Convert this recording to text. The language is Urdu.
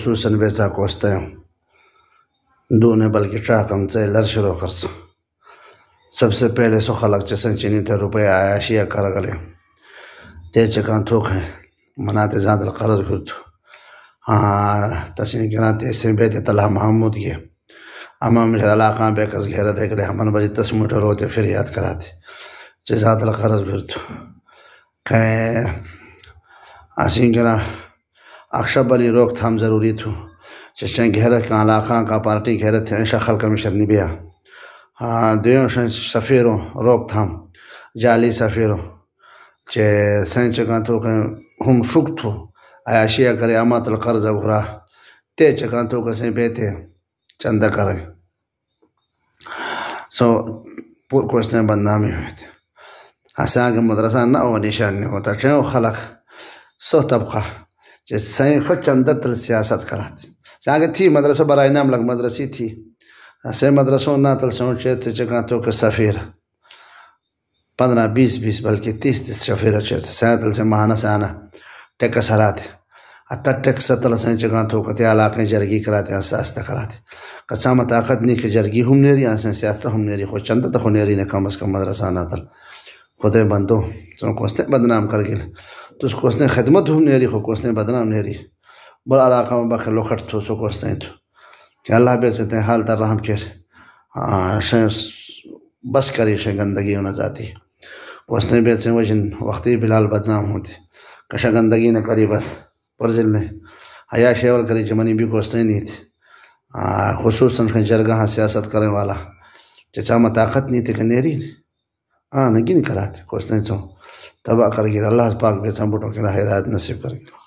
خصوصاً بیچا کوستے ہیں دونے بلکہ ٹراکم سے لر شروع کرس سب سے پہلے سو خلق چسن چینی تھے روپے عیاشیہ کرگلے تے چکان تھوک ہیں مناتے زیادہ القرض گرتو تسین کناتے سے بیتے طلح محمود یہ اما مجھے علاقہ بے کس گھیرت ہے کہ لے ہمن بجی 10 میٹر روتے پھر یاد کراتے چه زیادہ القرض گرتو کہ اسین کنا اخشب علی روک تھام ضروری تھو چشن گھیرت کا علاقہ کا پارٹی گھیرت ہے ایشا خلق مشر نبیا دیوں شن سفیروں روک تھام جعلی سفیروں چه سین چکان تو کہ ہم شک تھو عیاشیہ کرے امات القرض گھرا تے چکان تو کہ سین بیتے چندہ کرے سو پور کوشتیں بدنامی ہوئے تھے حسان کے مدرسہ نہ ہو نشان نہیں ہوتا چاہے خلق سو طبقہ جس سین خود چندہ تل سیاست کراتے سانگے تھی مدرسہ برائے نام لگ مدرسی تھی ایسے مدرسوں نہ تل سوچے تھے چکان تو کہ سفیر 15-20 بلکہ 30 سفیر اچھے تھے سین تل سے ماہانہ سے آنا ٹیکس ہراتے حتی ٹیکس تل سین چکان تو کہ علاقیں جرگی کراتے ہیں سیاست کراتے قسام طاقت نہیں کہ جرگی ہم نیری آسیں سیاست ہم نیری خود چندہ تو خود نیری نے کم از کم مدرسہ نہ تل خودے بندو سن کوستے بدنام کر گئے تو اس کوستے خدمت ہم نیری خود کوستے بدنام نیری بڑا علاقہ میں بخیر لوکھٹ تھو سو کوستے تھو کہ اللہ بے سکتے ہیں حال تر رحم کر بس کری شے گندگی ہونا ذاتی کوستے بے سے وجن وقتی بلال بدنام ہوتے کشا گندگی نہ کری بس پرجل نے حیا شیول کری جمنی بھی کوستے نہیں تھے خصوصاً جرگاہ سیاست کرنے والا چچا میں طاقت نہیں تھی کہ نیری نگی نہیں کراتے کوستے چو تباہ کر گیا اللہ پاک بے سم بٹوں کے ہدایت نصیب کر گیا